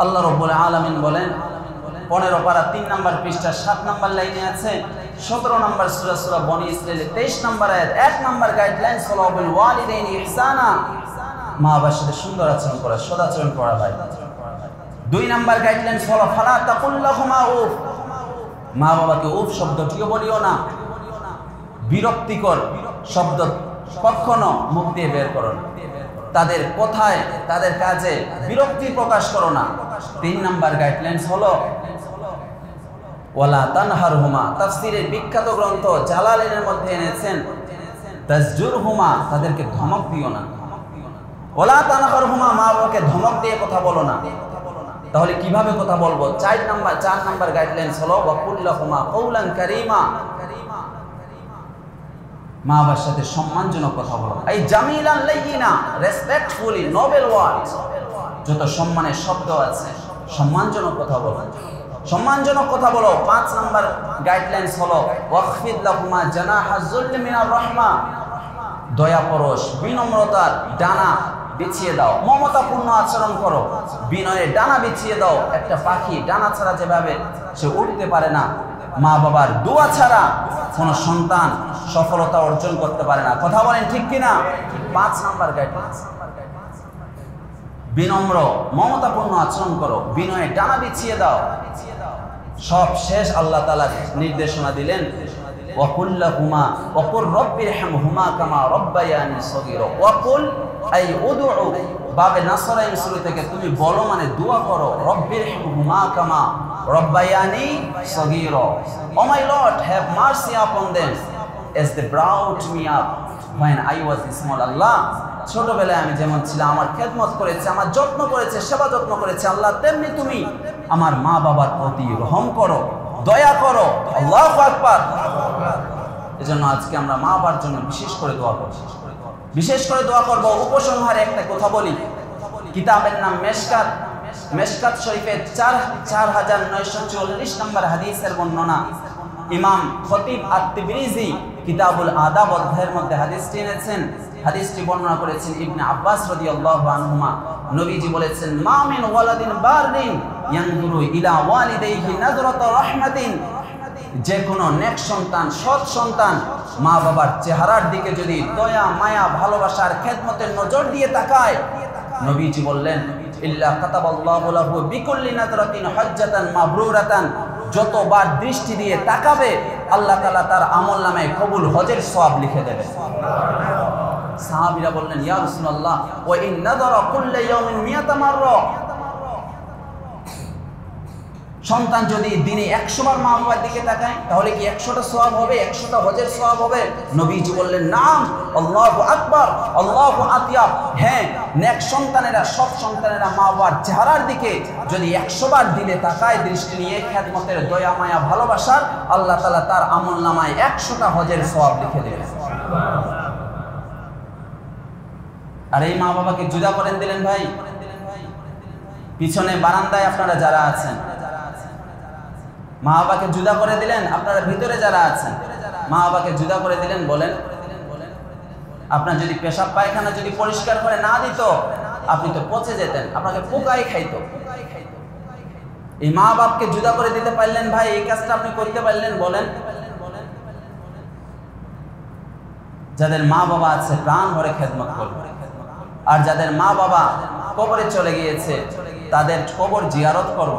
আল্লাহ রাব্বুল আলামিন বলেন 15 পারা 3 নাম্বার পৃষ্ঠা 7 নাম্বার লাইনে আছে, 17 নাম্বার সূরা বনী ইসরাঈলের 23 নাম্বার আয়াত। 1 নাম্বার গাইডলাইন্স হলো ওয়াবিল ওয়ালিদাইনি ইহসানা, মা বাবার সাথে সুন্দর আচরণ করা, সদাচরণ করা ভাই। 2 নাম্বার গাইডলাইন্স হলো ফালা তাকুল লাহুমা উফ, মা বাবাকে উফ শব্দটিও বলিও না, বিরক্তিকর শব্দ কখনো মুখ দিয়ে বের করো না, তাদের কথায় তাদের কাজে বিরক্তি প্রকাশ করো না। 3 নাম্বার গাইডলাইন্স হলো ওয়ালা তানহারহুমা, তাফসীরের বিখ্যাত গ্রন্থ জালালাইনের মধ্যে এনেছেন তাজজুরহুমা, তাদেরকে ধমক দিও না। ওয়ালা তানহারহুমা, মা বাবাকে ধমক দিয়ে কথা বলো না। তাহলে কিভাবে কথা বলবো? 4 নাম্বার গাইডলাইন্স হলো ওয়াকুল লাহুমা কওলান কারীমা, মা বাবার সাথে সম্মানজনক কথা বলো। এই জামিলান লাইয়িনা, রেসপেক্টফুলি, নোবেল ওয়ার্ড, যত সম্মানের শব্দ আছে সম্মানজনক কথা বলো, সম্মানজনক কথা বলো। 5 নাম্বার গাইডলাইন্স হলো ওয়াখফিদ লাহুমা জানাহা যুল্লি মিনার রাহমা, দয়া পরশ, বিনম্রতার ডানা বিছিয়ে দাও, মমতাপূর্ণ আচরণ করো, বিনয়ের ডানা বিছিয়ে দাও। একটা পাখি ডানা ছাড়া যেভাবে সে উঠতে পারে না, মা বাবার দোয়া ছাড়া কোনো সন্তান সফলতা অর্জন করতে পারে না। কথা বলেন ঠিক কিনা? 5 নাম্বার গাইডলাইন্স, বিনম্র মমতাপূর্ণ আচরণ করো, বিনয়ে ডানা বিছিয়ে দাও। সব শেষ আল্লাহ তাআলা নির্দেশনা দিলেন, ওয়াকুল লাহুমা ওয়াকুল রব্বিরহামহুমা কামা রব্বায়ানি সগীরা। ওয়াকুল আই উদউ, বাবে নাসরাইন শুরু থেকে তুমি বলো মানে দোয়া করো, রব্বিরহামহুমা কামা রব্বায়ানি সগীরা। Oh my lord, have mercy upon them as they brought me up when I was small. Allah, ছোটবেলায় আমি যেমন ছিলাম, আমার খেদমত করেছে, আমার যত্ন করেছে, সেবা যত্ন করেছে, আল্লাহ তেমনি তুমি আমার মা বাবার প্রতি রহম করো, দয়া করো। আল্লাহু আকবার। এজন্য আজকে আমরা মা বাবার জন্য বিশেষ করে দোয়া করব, বিশেষ করে দোয়া করব। উপসংহারে একটা কথা বলি, কিতাবের নাম মেশকাত, মেশকাত শরীফের 4944 নম্বর হাদিসের বর্ণনা। ইমাম খতিব আত-তিবরিজি কিতাবুল আদাব অধ্যায়ের মধ্যে হাদিসটি এনেছেন। হাদিসটি বর্ণনা করেছেন ইবনে আব্বাস রাদিয়াল্লাহু আনহুমা। নবীজি বলেছেন, মা মিন ওয়ালাদিন বারদিন ইয়ানজুরু ইলা ওয়ালিদাইহি নাযরাতা রাহমাতিন, যে কোনো নেক সন্তান, সৎ সন্তান মা বাবার চেহারার দিকে যদি দয়া, মায়া, ভালোবাসার, খেদমতের নজর দিয়ে তাকায়, নবীজি বললেন, ইল্লা কাতাবাল্লাহু লাহু বিকুল্লি নাযরাতিন হজ্জাতান মাবরুরাতান, যতবার দৃষ্টি দিয়ে তাকাবে আল্লাহ তাআলা তার আমলনামায় কবুল হজের সওয়াব লিখে দেবে। সাহাবীরা বললেন, ইয়া রাসূলুল্লাহ, ওয়া ইন নাযারা কুল্লা ইয়াউমিন মিয়াতা মাররা, সন্তান যদি দিনে 100 বার মা বাবার দিকে তাকায় তাহলে কি 100টা সওয়াব হবে, 100টা হজের সওয়াব হবে? নবীজি বললেন, নাম, আল্লাহু আকবার, আল্লাহু আতিয়াব। হ্যাঁ, নেক সন্তানেরা, সৎ সন্তানেরা মা বাবার চেহারার দিকে যদি 100 বার দিলে তাকায় দৃষ্টি নিয়ে, খেদমতের, দয়া, মায়া, ভালোবাসার, আল্লাহ তাআলা তার আমলনামায় 100টা হজের সওয়াব লিখে দেবেন। আর এই মা বাবাকে জুদা করে দিলেন ভাই। পিছনে বারান্দায় আপনারা যারা আছেন, মা বাবাকে জুদা করে দিলেন। আপনারা ভিতরে যারা আছেন, মা বাবাকে জুদা করে দিলেন। বলেন, আপনার যদি পেশাব পায়খানা যদি পরিষ্কার করে না দিত, আপনি তো পচে যেতেন, আপনাকে পোকাই খাইতো। এই মা বাপকে জুদা করে দিতে পারলেন ভাই, এই কাজটা আপনি করতে পারলেন? বলেন। যাদের মা বাবা আছে প্রাণ ভরে খেদমত করবে, আর যাদের মা বাবা কবরে চলে গিয়েছে তাদের কবর জিয়ারত করব,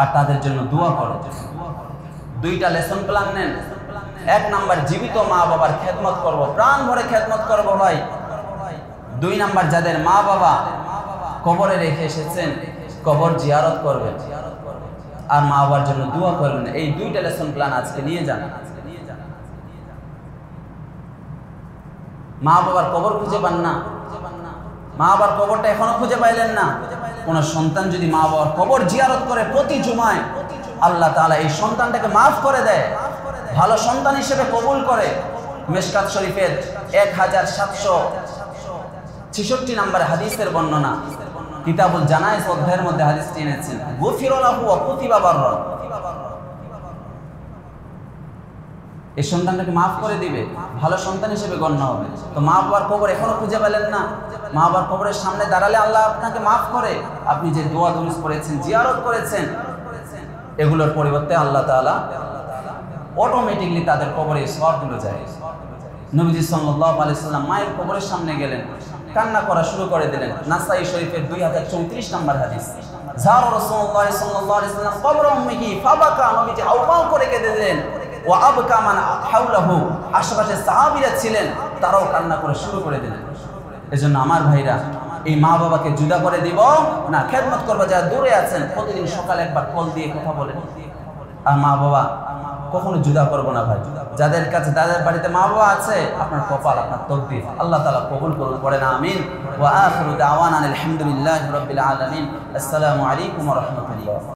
আর তাদের জন্য দোয়া করো। দুইটা লেসন প্ল্যান নেন। 1 নাম্বার, জীবিত মা বাবার খেদমত করব, প্রাণ ভরে খেদমত করব ভাই। 2 নাম্বার, যাদের মা বাবা কবরে রেখে এসেছেন কবর জিয়ারত করবেন আর মা বাবার জন্য দোয়া করবেন। এই 2টা লেসন প্ল্যান আজকে নিয়ে যান। মা বাবার কবর খুঁজে পান না, মা বাবার কবরটা এখনো খুঁজে পাইলেন না। কোন সন্তান যদি মা বাবার কবর জিয়ারত করে প্রতি জুমায়, আল্লাহ তাআলা এই সন্তানটাকে মাফ করে দেয়, ভালো সন্তান হিসেবে কবুল করে। মিশকাত শরীফের 1766 নম্বর হাদিসের বর্ণনা, কিতাবুল জানায়েজ অধ্যায়ের মধ্যে হাদিসটি এনেছেন, গুফিরা লাহু ওয়া কুতিবা বাররা, এই সন্তানটাকে মাফ করে দিবে, ভালো সন্তান হিসেবে গণ্য হবে। তো মা বাবার কবর এখনো খুঁজে পেলেন না, মা বাবার কবরের সামনে দাঁড়ালে আল্লাহ আপনাকে মাফ করে। আপনি যে দোয়া দুরুস করেছেন, জিয়ারত করেছেন, এগুলোর পরিবর্তে আল্লাহ তাআলা অটোমেটিকলি তাদের কবরে সওয়াবগুলো যায়। নবীজি সাল্লাল্লাহু আলাইহি সাল্লাম মায়ের কবরের সামনে গেলেন, কান্না করা শুরু করে দিলেন। নাসাই শরীফের 2034 নম্বর হাদিস, যারা রাসূলুল্লাহ সাল্লাল্লাহু আলাইহি সাল্লাম কবর উম্মিহি ফাবাকা, নবীজি আউপাউ করে কেঁদে দিলেন। ওয়া আবকা মান হাওলাহু, আশেপাশে সাহাবীরা ছিলেন, তারাও কান্না করে শুরু করে দিলেন। এজন্য আমার ভাইরা, এই মা বাবাকে জুদা করে দিব না, খেদমত করবো। যারা দূরে আছেন প্রতিদিন সকালে একবার কল দিয়ে কথা বলেন। আর মা বাবা কখনো জুদা করবো না ভাই। যাদের কাছে, যাদের বাড়িতে মা বাবা আছে, আপনার কপাল, আপনার তকদির, আল্লাহ তাআলা কবুল করুন, পড়েন আমিন। ওয়া আখিরু দাওয়ানা আলহামদুলিল্লাহি রাব্বিল আলামিন। আসসালামু আলাইকুম ওয়া রাহমাতুল্লাহ।